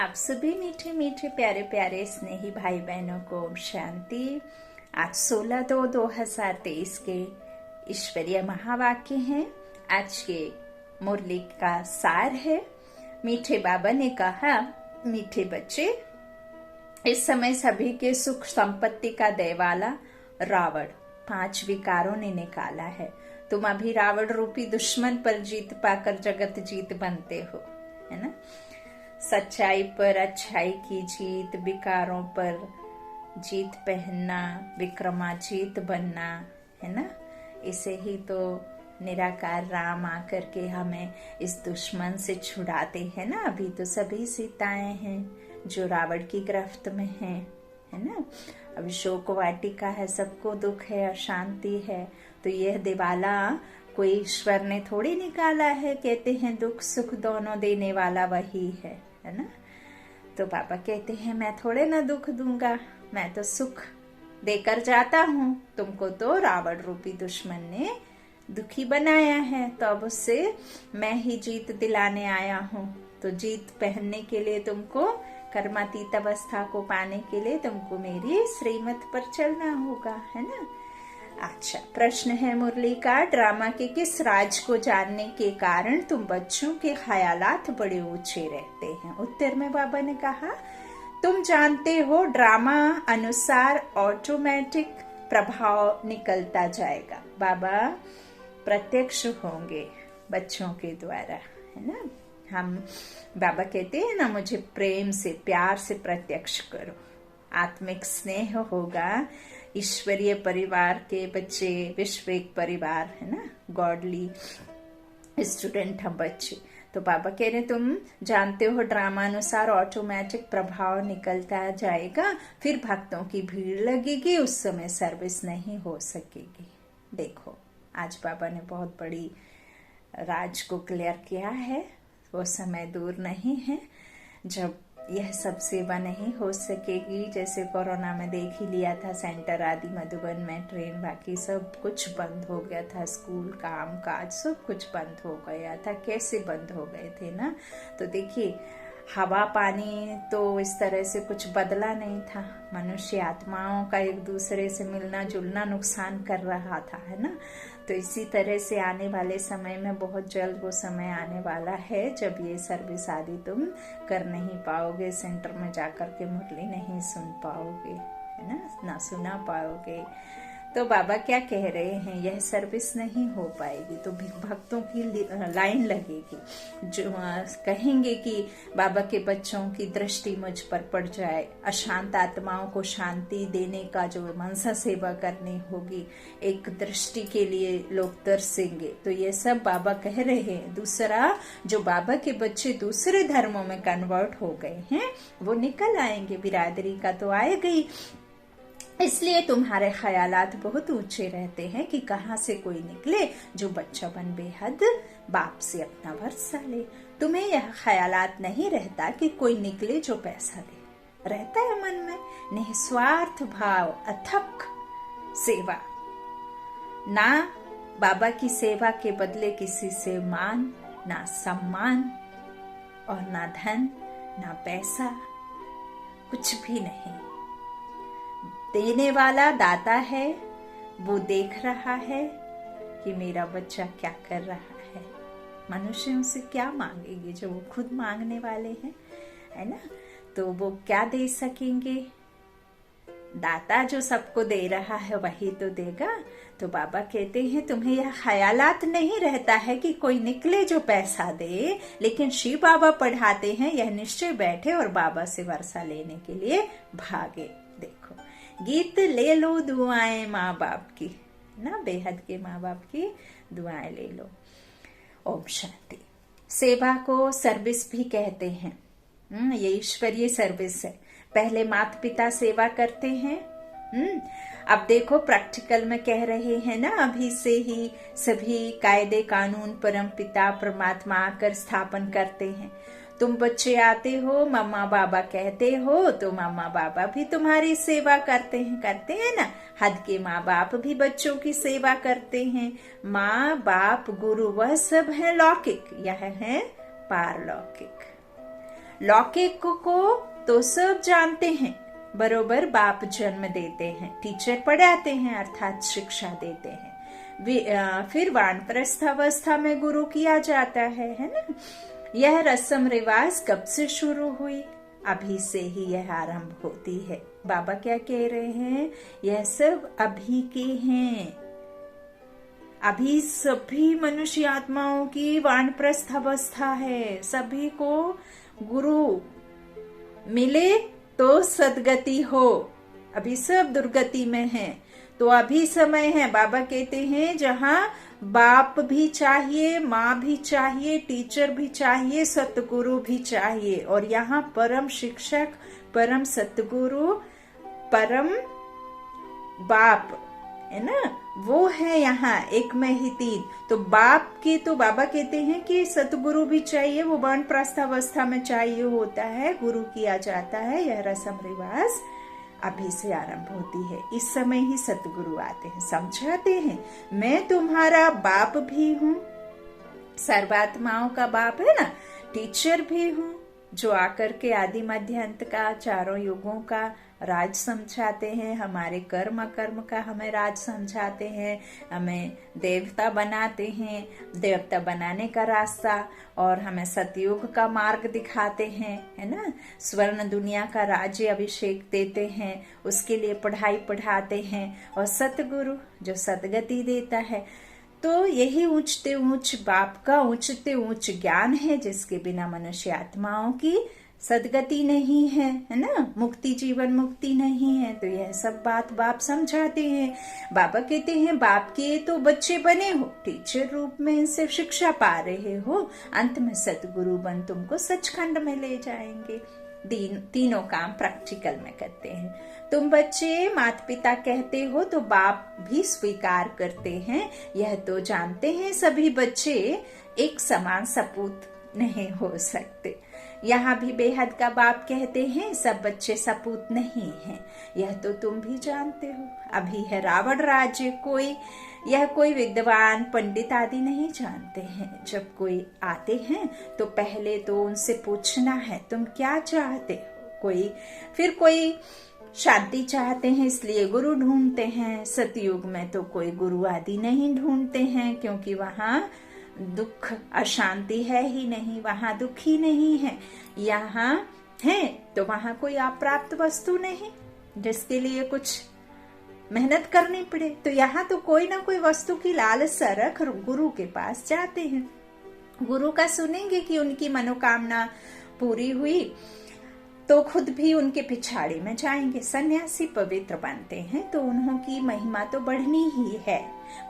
आप सभी मीठे मीठे प्यारे प्यारे स्नेही भाई बहनों को ओम शांति। आज 16/2/2023 के ईश्वरीय महावाक्य हैं। आज के मुरली का सार है। मीठे बाबा ने कहा, मीठे बच्चे, इस समय सभी के सुख संपत्ति का देवाला रावण 5 विकारों ने निकाला है। तुम अभी रावण रूपी दुश्मन पर जीत पाकर जगत जीत बनते हो, है ना। सच्चाई पर अच्छाई की जीत, विकारों पर जीत पहनना, विक्रमाजीत बनना, है ना। इसे ही तो निराकार राम आकर के हमें इस दुश्मन से छुड़ाते हैं ना। अभी तो सभी सीताएं हैं जो रावण की गिरफ्त में हैं, है ना। अभी शोक वाटिका है, सबको दुख है, अशांति है। तो यह दिवाला कोई ईश्वर ने थोड़ी निकाला है। कहते हैं दुख सुख दोनों देने वाला वही है ना। तो बाबा कहते हैं मैं थोड़े ना दुख दूंगा, मैं तो सुख देकर जाता हूँ। तुमको तो रावण रूपी दुश्मन ने दुखी बनाया है, तो अब उससे मैं ही जीत दिलाने आया हूँ। तो जीत पहनने के लिए तुमको, कर्मातीत अवस्था को पाने के लिए तुमको मेरी श्रीमत पर चलना होगा, है ना। अच्छा, प्रश्न है मुरली का, ड्रामा के किस राज को जानने के कारण तुम बच्चों के ख्यालात बड़े ऊंचे रहते हैं। उत्तर में बाबा ने कहा, तुम जानते हो ड्रामा अनुसार ऑटोमेटिक प्रभाव निकलता जाएगा। बाबा प्रत्यक्ष होंगे बच्चों के द्वारा, है ना। हम बाबा कहते हैं ना, मुझे प्रेम से प्यार से प्रत्यक्ष करो। आत्मिक स्नेह होगा। ईश्वरीय परिवार के बच्चे, विश्व एक परिवार, है ना। गॉडली स्टूडेंट हम बच्चे। तो बाबा कह रहे तुम जानते हो ड्रामानुसार ऑटोमेटिक प्रभाव निकलता जाएगा, फिर भक्तों की भीड़ लगेगी, उस समय सर्विस नहीं हो सकेगी। देखो, आज बाबा ने बहुत बड़ी राज को क्लियर किया है। वो समय दूर नहीं है जब यह सब सेवा नहीं हो सकेगी। जैसे कोरोना में देख ही लिया था, सेंटर आदि मधुबन में, ट्रेन बाकी सब कुछ बंद हो गया था, स्कूल काम काज सब कुछ बंद हो गया था। कैसे बंद हो गए थे ना। तो देखिए, हवा पानी तो इस तरह से कुछ बदला नहीं था। मनुष्य आत्माओं का एक दूसरे से मिलना जुलना नुकसान कर रहा था, है ना। तो इसी तरह से आने वाले समय में बहुत जल्द वो समय आने वाला है जब ये सर्विस आदि तुम कर नहीं पाओगे, सेंटर में जाकर के मुरली नहीं सुन पाओगे, है ना सुना पाओगे। तो बाबा क्या कह रहे हैं, यह सर्विस नहीं हो पाएगी तो भक्तों की लाइन लगेगी जो कहेंगे कि बाबा के बच्चों की दृष्टि मुझ पर पड़ जाए। अशांत आत्माओं को शांति देने का जो मनसा सेवा करनी होगी, एक दृष्टि के लिए लोग तरसेंगे। तो ये सब बाबा कह रहे हैं। दूसरा, जो बाबा के बच्चे दूसरे धर्मों में कन्वर्ट हो गए हैं वो निकल आएंगे, बिरादरी का तो आएगा ही। इसलिए तुम्हारे ख्यालात बहुत ऊंचे रहते हैं कि कहाँ से कोई निकले जो बच्चा बन बेहद बाप से अपना वर्षा ले। तुम्हें यह ख्यालात नहीं रहता कि कोई निकले जो पैसा दे। रहता है मन में निस्वार्थ भाव, अथक सेवा। ना बाबा की सेवा के बदले किसी से मान, ना सम्मान, और ना धन, ना पैसा, कुछ भी नहीं। देने वाला दाता है, वो देख रहा है कि मेरा बच्चा क्या कर रहा है। मनुष्य उनसे क्या मांगेंगे जो वो खुद मांगने वाले हैं, है ना। तो वो क्या दे सकेंगे। दाता जो सबको दे रहा है वही तो देगा। तो बाबा कहते हैं तुम्हें यह ख्यालात नहीं रहता है कि कोई निकले जो पैसा दे, लेकिन शिव बाबा पढ़ाते हैं यह निश्चय बैठे और बाबा से वर्षा लेने के लिए भागे। देखो, गीत ले लो दुआएं माँ बाप की, ना, बेहद के माँ बाप की दुआएं ले लो। ओम शांति। सेवा को सर्विस भी कहते हैं। ये ईश्वरीय सर्विस है। पहले माता पिता सेवा करते हैं। अब देखो, प्रैक्टिकल में कह रहे हैं ना, अभी से ही सभी कायदे कानून परम पिता परमात्मा आकर स्थापन करते हैं। तुम बच्चे आते हो, मम्मा बाबा कहते हो, तो मम्मा बाबा भी तुम्हारी सेवा करते हैं ना। हद के माँ बाप भी बच्चों की सेवा करते हैं। माँ बाप गुरु वह सब है लौकिक, यह है पारलौकिक। लौकिक को तो सब जानते हैं, बरोबर बाप जन्म देते हैं, टीचर पढ़ाते हैं अर्थात शिक्षा देते हैं, फिर वानप्रस्थ अवस्था में गुरु किया जाता है ना। यह रस्म रिवाज कब से शुरू हुई? अभी से ही यह आरंभ होती है। बाबा क्या कह रहे हैं? यह सब अभी के हैं। अभी सभी मनुष्य आत्माओं की वानप्रस्थ अवस्था है। सभी को गुरु मिले तो सदगति हो। अभी सब दुर्गति में है, तो अभी समय है। बाबा कहते हैं जहां बाप भी चाहिए, माँ भी चाहिए, टीचर भी चाहिए, सतगुरु भी चाहिए, और यहाँ परम शिक्षक, परम सतगुरु, परम बाप है ना, वो है यहाँ एक में ही तीन। तो बाप की तो बाबा कहते हैं कि सतगुरु भी चाहिए, वो वानप्रस्थ अवस्था में चाहिए होता है, गुरु किया जाता है। यह रस्म रिवाज अभी से आरंभ होती है। इस समय ही सतगुरु आते हैं, समझाते हैं मैं तुम्हारा बाप भी हूँ, सर्वात्माओं का बाप है ना, टीचर भी हूँ, जो आकर के आदि मध्य अंत का, चारों युगों का राज समझाते हैं, हमारे कर्म का हमें राज समझाते हैं, हमें देवता बनाते हैं, देवता बनाने का रास्ता, और हमें सतयुग का मार्ग दिखाते हैं, है ना। स्वर्ण दुनिया का राज्य अभिषेक देते हैं, उसके लिए पढ़ाई पढ़ाते हैं, और सतगुरु जो सदगति देता है। तो यही ऊंचते ऊंच बाप का ऊंचते ऊंच ज्ञान है, जिसके बिना मनुष्य आत्माओं की सदगति नहीं है ना, मुक्ति, जीवन मुक्ति नहीं है। तो यह सब बात बाप समझाते हैं। बाबा कहते हैं बाप के तो बच्चे बने हो, टीचर रूप में इनसे शिक्षा पा रहे हो, अंत में सतगुरु बन तुमको सचखंड में ले जाएंगे। तीनों काम प्रैक्टिकल में करते हैं। तुम बच्चे माता पिता कहते हो तो बाप भी स्वीकार करते हैं। यह तो जानते हैं सभी बच्चे एक समान सपूत नहीं हो सकते। यहाँ भी बेहद का बाप कहते हैं सब बच्चे सपूत नहीं हैं। यह तो तुम भी जानते हो। अभी है रावण राज्य, कोई विद्वान पंडित आदि नहीं जानते हैं। जब कोई आते हैं तो पहले तो उनसे पूछना है तुम क्या चाहते हो। कोई शांति चाहते हैं, इसलिए गुरु ढूंढते हैं। सतयुग में तो कोई गुरु आदि नहीं ढूंढते हैं, क्योंकि वहाँ दुख अशांति है ही नहीं, वहाँ दुख ही नहीं है। यहाँ है तो वहाँ कोई अप्राप्त वस्तु नहीं जिसके लिए कुछ मेहनत करनी पड़े। तो यहाँ तो कोई ना कोई वस्तु की लालसा रख गुरु के पास जाते हैं। गुरु का सुनेंगे कि उनकी मनोकामना पूरी हुई तो खुद भी उनके पिछाड़ी में जाएंगे। सन्यासी पवित्र बनते हैं तो उन्हों की महिमा तो बढ़नी ही है।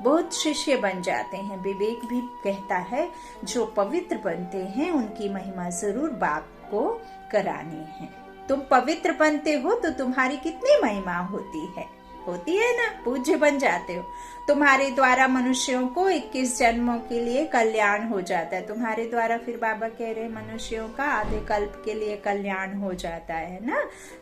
बहुत शिष्य बन जाते हैं। विवेक भी कहता है जो पवित्र बनते हैं उनकी महिमा जरूर बाप को करानी है। तुम पवित्र बनते हो तो तुम्हारी कितनी महिमा होती है ना, पूज्य बन जाते हो। तुम्हारे द्वारा मनुष्यों को 21 जन्मों के लिए कल्याण हो जाता है। तुम्हारे द्वारा फिर बाबा कह रहे मनुष्यों का आधे कल्प के लिए कल्याण हो जाता है ना।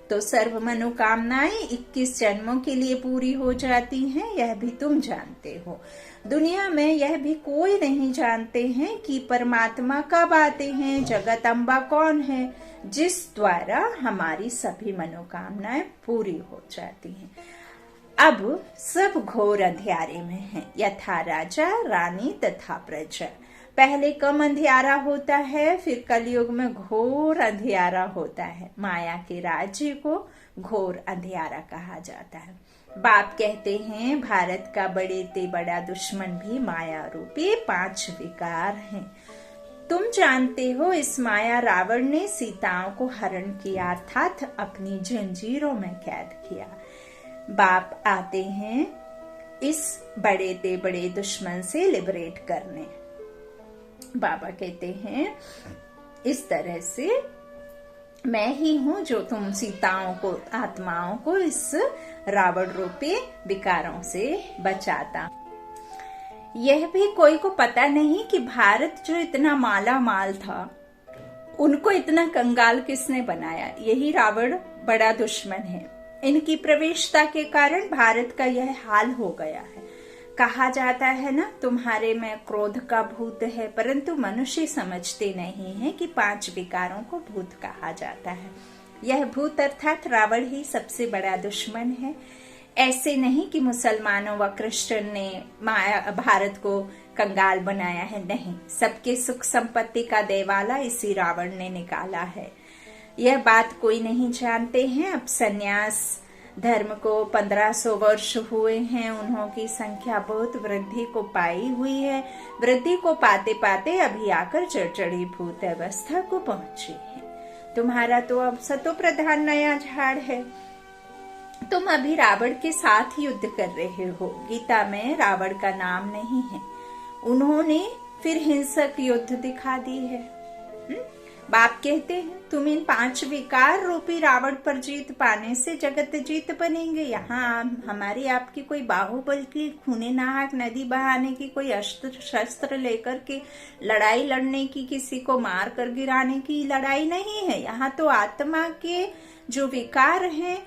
तो सर्व मनोकामनाएं 21 जन्मों के लिए पूरी हो जाती हैं, यह भी तुम जानते हो। दुनिया में यह भी कोई नहीं जानते हैं कि परमात्मा कब आते हैं, जगत अम्बा कौन है, जिस द्वारा हमारी सभी मनोकामनाएं पूरी हो जाती हैं। अब सब घोर अंधियारे में है, यथा राजा रानी तथा प्रजा। पहले कम अंधियारा होता है, फिर कलयुग में घोर अंधियारा होता है। माया के राज्य को घोर अंधियारा कहा जाता है। बाप कहते हैं भारत का बड़े ते बड़ा दुश्मन भी माया रूपी 5 विकार हैं। तुम जानते हो इस माया रावण ने सीताओं को हरण किया, अर्थात अपनी जंजीरों में कैद किया। बाप आते हैं इस बड़े ते बड़े दुश्मन से लिबरेट करने। बाबा कहते हैं इस तरह से मैं ही हूँ जो तुम सीताओं को, आत्माओं को इस रावण रूपी विकारों से बचाता। यह भी कोई को पता नहीं कि भारत जो इतना माला माल था उनको इतना कंगाल किसने बनाया। यही रावण बड़ा दुश्मन है। इनकी प्रवेशता के कारण भारत का यह हाल हो गया है। कहा जाता है ना, तुम्हारे में क्रोध का भूत है, परंतु मनुष्य समझते नहीं है कि 5 विकारों को भूत कहा जाता है। यह भूत अर्थात रावण ही सबसे बड़ा दुश्मन है। ऐसे नहीं कि मुसलमानों व क्रिश्चियन ने भारत को कंगाल बनाया है, नहीं, सबके सुख संपत्ति का देवाला इसी रावण ने निकाला है। यह बात कोई नहीं जानते हैं। अब सन्यास धर्म को 1500 वर्ष हुए हैं, उन्हों की संख्या बहुत वृद्धि को पाई हुई है। वृद्धि को पाते पाते अभी आकर चढ़चढ़ी भूत अवस्था को पहुंची है। तुम्हारा तो अब सतो प्रधान नया झाड़ है। तुम अभी रावण के साथ युद्ध कर रहे हो। गीता में रावण का नाम नहीं है। उन्होंने फिर हिंसक युद्ध दिखा दी है। बाप कहते हैं तुम इन 5 विकार रूपी रावण पर जीत पाने से जगत जीत बनेंगे। यहाँ हमारी आपकी कोई बाहुबल की खूने नाहक नदी बहाने की, कोई अस्त्र शस्त्र लेकर के लड़ाई लड़ने की, किसी को मार कर गिराने की लड़ाई नहीं है। यहाँ तो आत्मा के जो विकार हैं,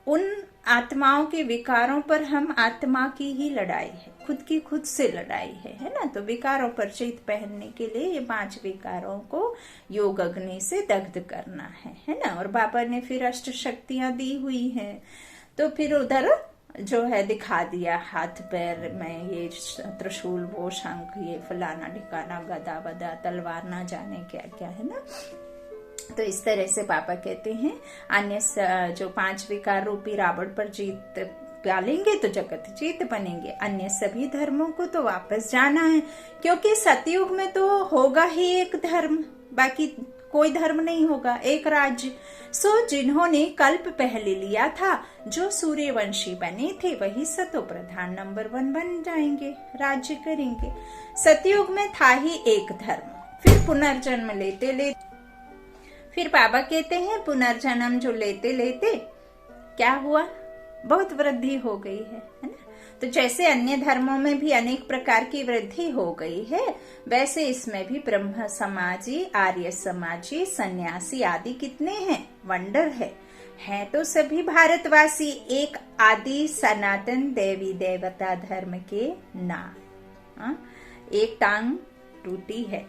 उन आत्माओं के विकारों पर हम आत्मा की ही लड़ाई है, खुद की खुद से लड़ाई है ना। तो विकारों पर जीत पहनने के लिए ये 5 विकारों को योग अग्नि से दग्ध करना है ना। और बाबा ने फिर अष्ट शक्तियां दी हुई हैं, तो फिर उधर जो है दिखा दिया हाथ पैर में ये त्रिशूल, वो शंख, ये फलाना ढिकाना, गदा वदा, तलवार, ना जाने क्या क्या है ना। तो इस तरह से पापा कहते हैं अन्य जो 5 विकार रूपी रावण पर जीत पालेंगे तो जगत जीत बनेंगे। अन्य सभी धर्मों को तो वापस जाना है, क्योंकि सतयुग में तो होगा ही एक धर्म, बाकी कोई धर्म नहीं होगा, एक राज्य। सो जिन्होंने कल्प पहले लिया था, जो सूर्यवंशी बने थे, वही सतो प्रधान नंबर 1 बन जाएंगे, राज्य करेंगे। सतयुग में था ही एक धर्म, फिर पुनर्जन्म लेते लेते, फिर बाबा कहते हैं पुनर्जन्म जो लेते लेते क्या हुआ, बहुत वृद्धि हो गई है ना। तो जैसे अन्य धर्मों में भी अनेक प्रकार की वृद्धि हो गई है, वैसे इसमें भी ब्रह्म समाजी, आर्य समाजी, सन्यासी आदि कितने हैं, वंडर है तो सभी भारतवासी एक आदि सनातन देवी देवता धर्म के नाम। एक टांग टूटी है,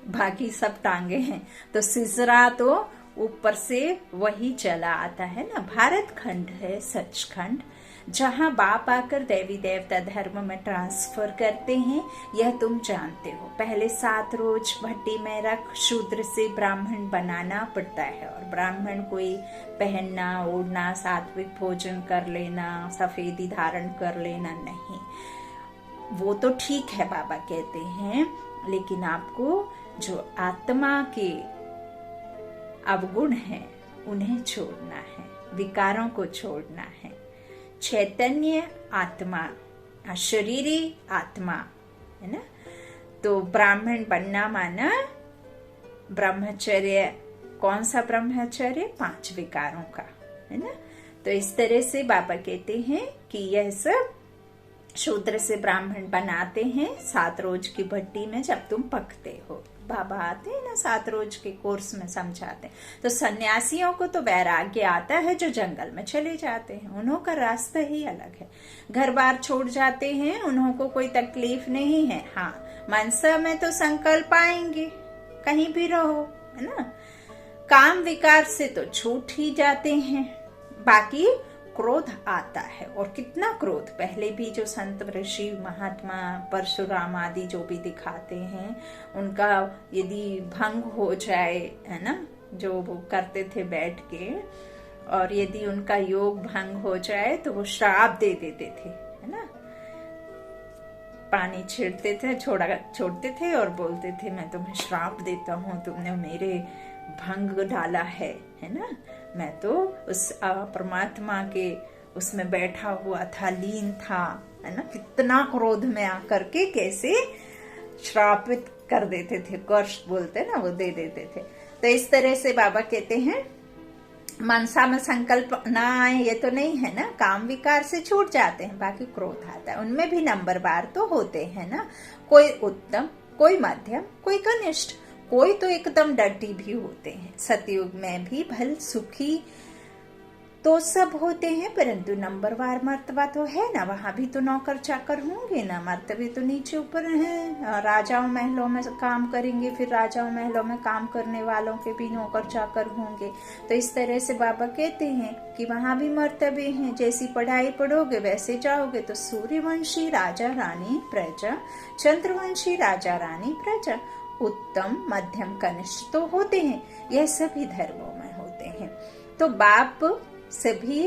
बाकी सब टांगे हैं, तो सिजरा तो ऊपर से वही चला आता है ना। भारत खंड है सचखंड, जहाँ बाप आकर देवी देवता धर्म में ट्रांसफर करते हैं, यह तुम जानते हो। पहले 7 रोज भट्टी में रख शूद्र से ब्राह्मण बनाना पड़ता है, और ब्राह्मण कोई पहनना ओढ़ना, सात्विक भोजन कर लेना, सफेदी धारण कर लेना नहीं। वो तो ठीक है बाबा कहते हैं, लेकिन आपको जो आत्मा के अवगुण हैं उन्हें छोड़ना है, विकारों को छोड़ना है। चैतन्य आत्मा, शरीरी आत्मा है ना। तो ब्राह्मण बनना माना ब्रह्मचर्य, कौन सा ब्रह्मचर्य, 5 विकारों का है ना। तो इस तरह से बाबा कहते हैं कि यह सब शूद्र से ब्राह्मण बनाते हैं 7 रोज की भट्टी में, जब तुम पकते हो। बाबा आते हैं ना 7 रोज के कोर्स में समझाते हैं। तो सन्यासियों को तो वैराग्य आता है, जो जंगल में चले जाते हैं, उन्हों का रास्ता ही अलग है। घर बार छोड़ जाते हैं, उन्हों को कोई तकलीफ नहीं है। हाँ, मनसा में तो संकल्प आएंगे, कहीं भी रहो है ना। काम विकार से तो छूट ही जाते हैं, बाकी क्रोध आता है। और कितना क्रोध, पहले भी जो संत ऋषि महात्मा परशुराम आदि जो भी दिखाते हैं, उनका यदि भंग हो जाए है ना, जो वो करते थे बैठ के, और यदि उनका योग भंग हो जाए तो वो श्राप दे देते थे है ना। पानी छिड़ते थे, छोड़ते थे और बोलते थे मैं तुम्हें श्राप देता हूँ, तुमने मेरे भंग डाला है ना। मैं तो उस परमात्मा के उसमें बैठा हुआ था, लीन था है ना। कितना क्रोध में आकर के कैसे श्रापित कर देते थे, कर्ष बोलते ना, वो दे देते थे। तो इस तरह से बाबा कहते हैं मनसा में संकल्प ना आए ये तो नहीं है ना, काम विकार से छूट जाते हैं, बाकी क्रोध आता है। उनमें भी नंबरवार तो होते हैं ना, कोई उत्तम, कोई मध्यम, कोई कनिष्ठ, कोई तो एकदम डर्टी भी होते हैं। सतयुग में भी भल सुखी तो सब होते हैं, परंतु नंबरवार मर्तबा तो है ना, वहां भी तो नौकर चाकर होंगे ना, मर्तबे तो नीचे ऊपर हैं। राजाओं महलों में काम करेंगे, फिर राजाओं महलों में काम करने वालों के भी नौकर चाकर होंगे। तो इस तरह से बाबा कहते हैं कि वहां भी मर्तबे हैं, जैसी पढ़ाई पढ़ोगे वैसे जाओगे। तो सूर्यवंशी राजा रानी प्रजा, चंद्रवंशी राजा रानी प्रजा, उत्तम मध्यम कनिष्ठ तो होते हैं, यह सभी धर्मों में होते हैं। तो बाप सभी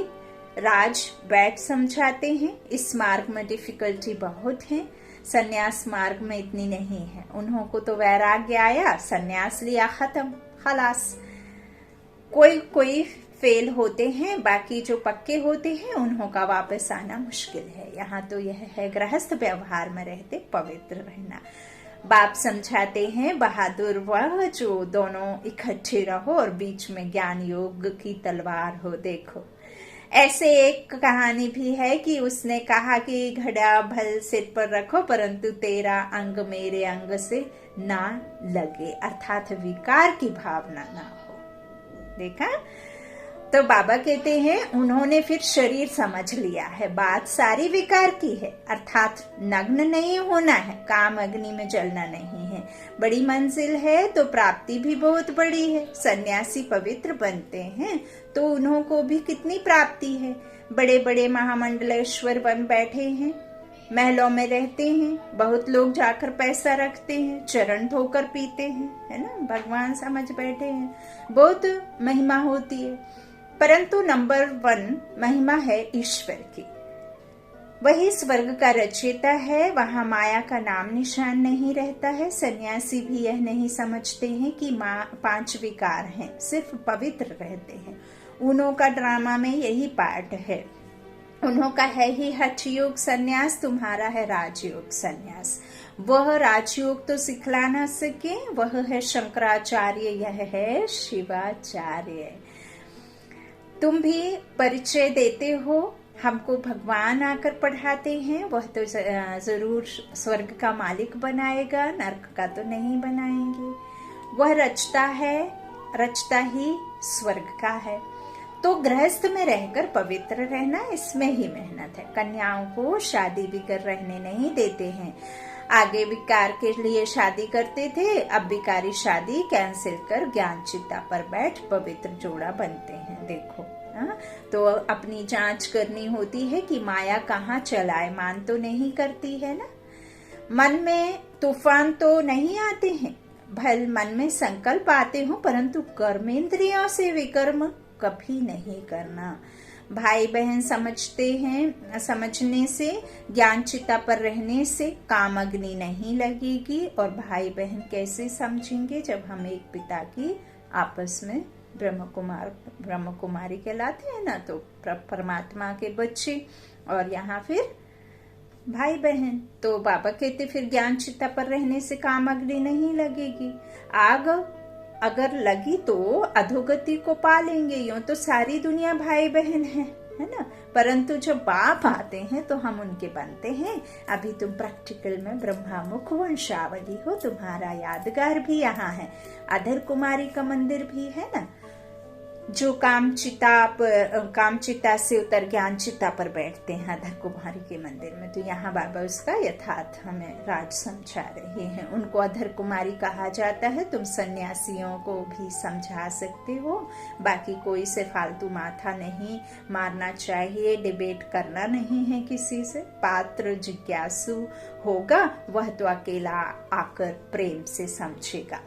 राज बैठ समझाते हैं। इस मार्ग में डिफिकल्टी बहुत है, सन्यास मार्ग में इतनी नहीं है। उन्हों को तो वैराग्य आया, सन्यास लिया, खत्म, खलास। कोई कोई फेल होते हैं, बाकी जो पक्के होते हैं उन्हों का वापस आना मुश्किल है। यहाँ तो यह है गृहस्थ व्यवहार में रहते पवित्र रहना। बाप समझाते हैं बहादुर वह जो दोनों इकट्ठे रहो और बीच में ज्ञान योग की तलवार हो। देखो, ऐसे एक कहानी भी है कि उसने कहा कि घड़ा भल सिर पर रखो, परंतु तेरा अंग मेरे अंग से ना लगे, अर्थात विकार की भावना ना हो। देखा, तो बाबा कहते हैं उन्होंने फिर शरीर समझ लिया है, बात सारी विकार की है, अर्थात नग्न नहीं होना है, काम अग्नि में जलना नहीं है। बड़ी मंजिल है तो प्राप्ति भी बहुत बड़ी है। सन्यासी पवित्र बनते हैं तो उन्हों को भी कितनी प्राप्ति है। बड़े बड़े महामंडलेश्वर बन बैठे हैं, महलों में रहते हैं, बहुत लोग जाकर पैसा रखते हैं, चरण धोकर पीते हैं, है ना, भगवान समझ बैठे हैं, बहुत महिमा होती है। परंतु नंबर 1 महिमा है ईश्वर की। वही स्वर्ग का रचयिता है, वहां माया का नाम निशान नहीं रहता है। सन्यासी भी यह नहीं समझते हैं कि 5 विकार हैं, सिर्फ पवित्र रहते हैं। उन्हों का ड्रामा में यही पार्ट है। उन्हों का है ही हठ योग संन्यास, तुम्हारा है राजयोग संन्यास। वह राजयोग तो सिखला ना सके, वह है शंकराचार्य, यह है शिवाचार्य। तुम भी परिचय देते हो, हमको भगवान आकर पढ़ाते हैं, वह तो जरूर स्वर्ग का मालिक बनाएगा, नरक का तो नहीं बनाएंगे। वह रचता ही स्वर्ग का है। तो गृहस्थ में रहकर पवित्र रहना, इसमें ही मेहनत है। कन्याओं को शादी भी कर रहने नहीं देते हैं। आगे विकार के लिए शादी करते थे, अब विकारी शादी कैंसिल कर ज्ञान चिता पर बैठ पवित्र जोड़ा बनते हैं। देखो, तो अपनी जांच करनी होती है कि माया कहाँ चलाए, मान तो नहीं करती है ना। मन में तूफान तो नहीं आते हैं, भल मन में संकल्प आते हो, परंतु कर्मेंद्रियों से विकर्म कभी नहीं करना। भाई बहन समझते हैं, समझने से, ज्ञान चिता पर रहने से काम अग्नि नहीं लगेगी। और भाई बहन कैसे समझेंगे जब हम एक पिता की आपस में ब्रह्म कुमारी कहलाते हैं ना, तो परमात्मा के बच्चे, और यहाँ फिर भाई बहन। तो बाबा कहते फिर ज्ञान चिता पर रहने से काम अग्नि नहीं लगेगी। आग अगर लगी तो अधोगति को पालेंगे। यूं तो सारी दुनिया भाई बहन है ना, परंतु जब बाप आते हैं तो हम उनके बनते हैं। अभी तुम प्रैक्टिकल में ब्रह्मा मुख वंशावली हो, तुम्हारा यादगार भी यहाँ है, अधर कुमारी का मंदिर भी है ना, जो काम चिता से उतर ज्ञान चिता पर बैठते हैं अधर कुमारी के मंदिर में। तो यहाँ बाबा उसका यथार्थ हमें राज समझा रहे हैं। उनको अधर कुमारी कहा जाता है। तुम सन्यासियों को भी समझा सकते हो, बाकी कोई से फालतू माथा नहीं मारना चाहिए, डिबेट करना नहीं है किसी से। पात्र जिज्ञासु होगा वह तो अकेला आकर प्रेम से समझेगा।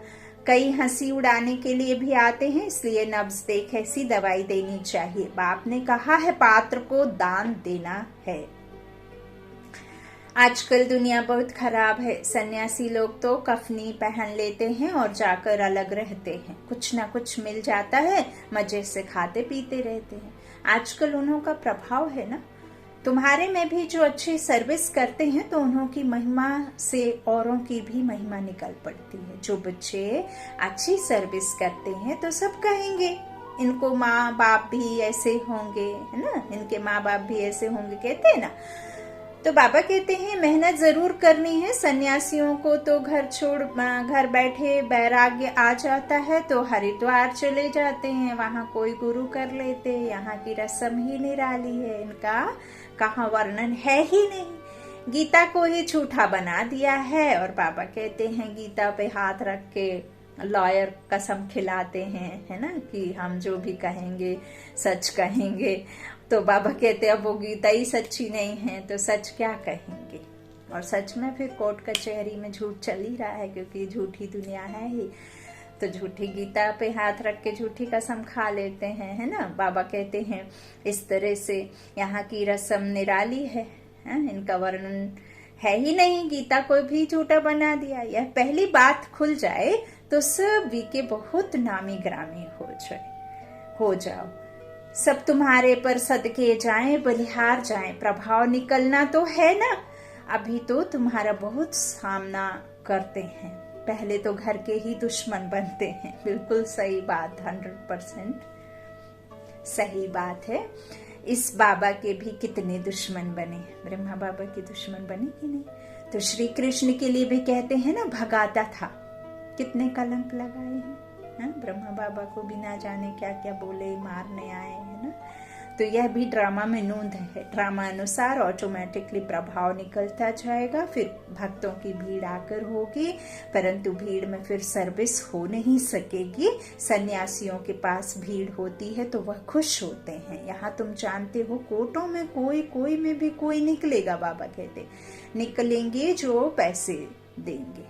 कई हंसी उड़ाने के लिए भी आते हैं, इसलिए नब्ज देख ऐसी दवाई देनी चाहिए। बाप ने कहा है पात्र को दान देना है। आजकल दुनिया बहुत खराब है। सन्यासी लोग तो कफनी पहन लेते हैं और जाकर अलग रहते हैं, कुछ ना कुछ मिल जाता है, मजे से खाते पीते रहते हैं। आजकल उन्हों का प्रभाव है ना, तुम्हारे में भी जो अच्छी सर्विस करते हैं तो उन्हों की महिमा से औरों की भी महिमा निकल पड़ती है। जो बच्चे अच्छी सर्विस करते हैं तो सब कहेंगे इनको माँ बाप भी ऐसे होंगे, है ना, इनके माँ बाप भी ऐसे होंगे, कहते हैं ना। तो बाबा कहते हैं मेहनत जरूर करनी है। सन्यासियों को तो घर बैठे वैराग्य आ जाता है तो हरिद्वार चले जाते हैं, वहां कोई गुरु कर लेते। यहाँ की रस्म ही निराली है, इनका कहाँ वर्णन है ही नहीं। गीता को ही झूठा बना दिया है और बाबा कहते हैं गीता पे हाथ रख के लॉयर कसम खिलाते हैं, है ना, कि हम जो भी कहेंगे सच कहेंगे। तो बाबा कहते हैं अब वो गीता ही सच्ची नहीं है तो सच क्या कहेंगे। और सच में फिर कोर्ट कचहरी में झूठ चल ही रहा है, क्योंकि झूठी दुनिया है ही। तो झूठी गीता पे हाथ रख के झूठी कसम खा लेते हैं, है ना। बाबा कहते हैं इस तरह से यहाँ की रस्म निराली है, इनका वर्णन है ही नहीं। गीता को भी झूठा बना दिया। यह पहली बात खुल जाए तो सब के बहुत नामी ग्रामी हो जाओ। सब तुम्हारे पर सदके जाएं, बलिहार जाएं। प्रभाव निकलना तो है ना, अभी तो तुम्हारा बहुत सामना करते हैं। पहले तो घर के ही दुश्मन बनते हैं। बिल्कुल सही बात, 100% सही बात है। इस बाबा के भी कितने दुश्मन बने, ब्रह्मा बाबा के दुश्मन बने कि नहीं। तो श्री कृष्ण के लिए भी कहते हैं ना भगाता था, कितने कलंक लगाए हैं। ब्रह्मा बाबा को भी ना जाने क्या क्या बोले, मारने आए, है ना। तो यह भी ड्रामा में नोंद है। ड्रामा अनुसार ऑटोमेटिकली प्रभाव निकलता जाएगा, फिर भक्तों की भीड़ आकर होगी, परंतु भीड़ में फिर सर्विस हो नहीं सकेगी। सन्यासियों के पास भीड़ होती है तो वह खुश होते हैं। यहाँ तुम जानते हो कोर्टों में कोई में भी कोई निकलेगा। बाबा कहते निकलेंगे जो पैसे देंगे।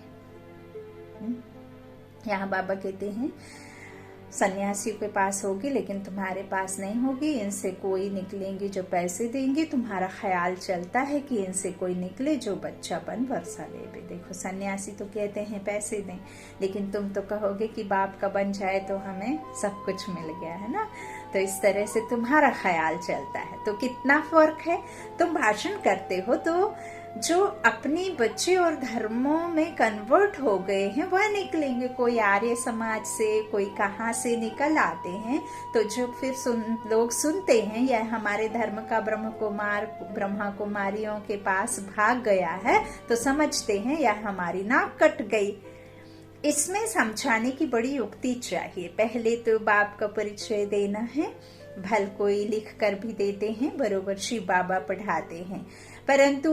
यहाँ बाबा कहते हैं सन्यासियों के पास होगी लेकिन तुम्हारे पास नहीं होगी। इनसे कोई निकलेंगे जो पैसे देंगे। तुम्हारा ख्याल चलता है कि इनसे कोई निकले जो बच्चापन वर्षा ले। देखो सन्यासी तो कहते हैं पैसे दें, लेकिन तुम तो कहोगे कि बाप का बन जाए तो हमें सब कुछ मिल गया, है ना। तो इस तरह से तुम्हारा ख्याल चलता है। तो कितना फर्क है। तुम भाषण करते हो तो जो अपने बच्चे और धर्मों में कन्वर्ट हो गए हैं वह निकलेंगे। कोई आर्य समाज से, कोई कहाँ से निकल आते हैं। तो जब फिर लोग सुनते हैं यह हमारे धर्म का ब्रह्मा कुमारियों के पास भाग गया है, तो समझते हैं यह हमारी नाक कट गई। इसमें समझाने की बड़ी युक्ति चाहिए। पहले तो बाप का परिचय देना है। भल कोई लिख कर भी देते हैं, बरोबर शिव बाबा पढ़ाते हैं, परंतु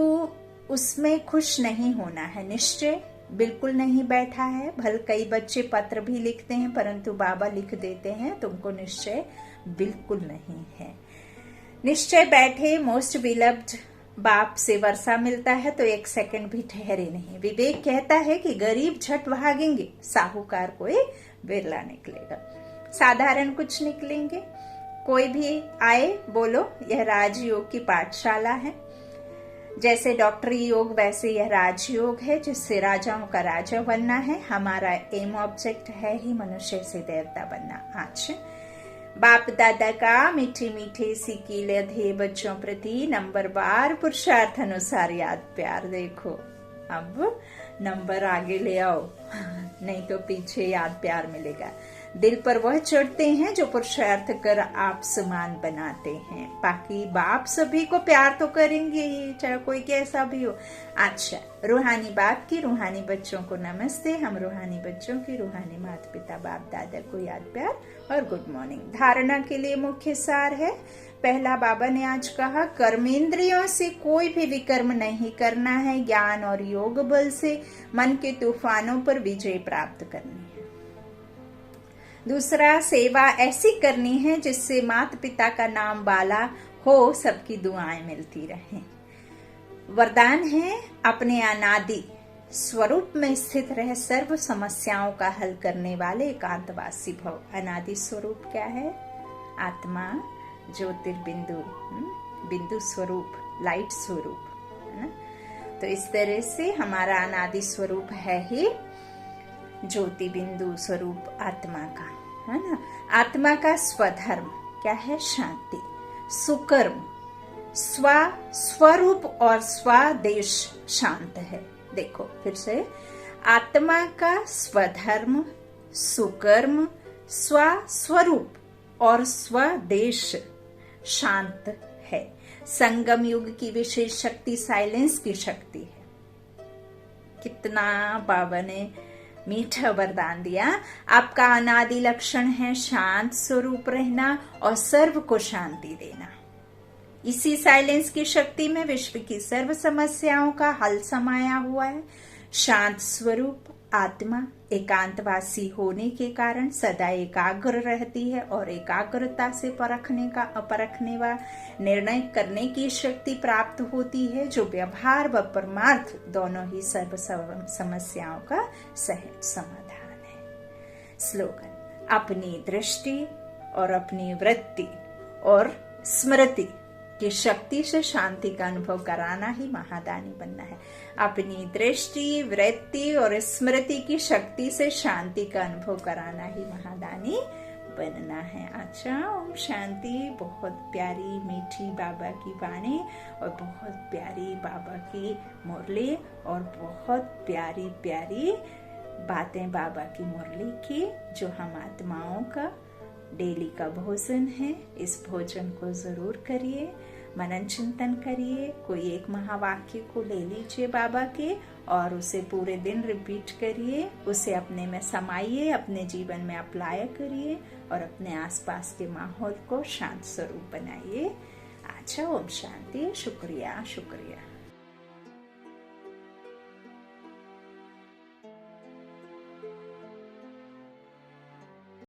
उसमें खुश नहीं होना है। निश्चय बिल्कुल नहीं बैठा है। भल कई बच्चे पत्र भी लिखते हैं, परंतु बाबा लिख देते हैं तुमको निश्चय बिल्कुल नहीं है। निश्चय बैठे, मोस्ट बिलव्ड बाप से वर्षा मिलता है तो एक सेकंड भी ठहरे नहीं। विवेक कहता है कि गरीब झट भागेंगे, साहूकार कोई बिरला निकलेगा। साधारण कुछ निकलेंगे। कोई भी आए बोलो यह राजयोग की पाठशाला है। जैसे डॉक्टरी योग वैसे यह राजयोग है, जिससे राजाओं का राजा बनना है। हमारा एम ऑब्जेक्ट है ही मनुष्य से देवता बनना। आज बाप दादा का मीठे मीठे सिकीले थे बच्चों प्रति नंबरवार पुरुषार्थ अनुसार याद प्यार। देखो अब नंबर आगे ले आओ, नहीं तो पीछे याद प्यार मिलेगा। दिल पर वह चढ़ते हैं जो पुरुषार्थ कर आप समान बनाते हैं। बाकी बाप सभी को प्यार तो करेंगे ही, चाहे कोई कैसा भी हो। अच्छा, रूहानी बाप की रूहानी बच्चों को नमस्ते। हम रूहानी बच्चों की रूहानी माता पिता बाप दादा को याद प्यार और गुड मॉर्निंग। धारणा के लिए मुख्य सार है। पहला बाबा ने आज कहा कर्मेंद्रियों से कोई भी विकर्म नहीं करना है। ज्ञान और योग बल से मन के तूफानों पर विजय प्राप्त करनी है। दूसरा, सेवा ऐसी करनी है जिससे माता पिता का नाम बाला हो, सबकी दुआएं मिलती रहें। वरदान है अपने अनादि स्वरूप में स्थित रह सर्व समस्याओं का हल करने वाले एकांतवासी भव। अनादि स्वरूप क्या है? आत्मा, ज्योतिर्बिंदु, बिंदु स्वरूप, लाइट स्वरूप, है ना। तो इस तरह से हमारा अनादि स्वरूप है ही ज्योति बिंदु स्वरूप आत्मा का, है ना। आत्मा का स्वधर्म क्या है? शांति। सुकर्म स्वरूप और स्वदेश शांत है। देखो फिर से, आत्मा का स्वधर्म, सुकर्म, स्वरूप और स्वदेश शांत है। संगम युग की विशेष शक्ति साइलेंस की शक्ति है। कितना बाबा ने मीठा वरदान दिया। आपका अनादि लक्षण है शांत स्वरूप रहना और सर्व को शांति देना। इसी साइलेंस की शक्ति में विश्व की सर्व समस्याओं का हल समाया हुआ है। शांत स्वरूप आत्मा एकांतवासी होने के कारण सदा एकाग्र रहती है और एकाग्रता से परखने व निर्णय करने की शक्ति प्राप्त होती है, जो व्यवहार व परमार्थ दोनों ही सर्व समस्याओं का सहज समाधान है। स्लोगन: अपनी दृष्टि और अपनी वृत्ति और स्मृति की शक्ति से शांति का अनुभव कराना ही महादानी बनना है। अपनी दृष्टि, वृत्ति और स्मृति की शक्ति से शांति का अनुभव कराना ही महादानी बनना है। अच्छा, ओम शांति। बहुत प्यारी मीठी बाबा की वाणी और बहुत प्यारी बाबा की मुरली और बहुत प्यारी प्यारी बातें बाबा की मुरली की, जो हम आत्माओं का डेली का भोजन है। इस भोजन को जरूर करिए, मनन चिंतन करिए। कोई एक महावाक्य को ले लीजिए बाबा के और उसे पूरे दिन रिपीट करिए, उसे अपने में समाइए, अपने जीवन में अप्लाई करिए और अपने आसपास के माहौल को शांत स्वरूप बनाइए। अच्छा, ओम शांति। शुक्रिया शुक्रिया।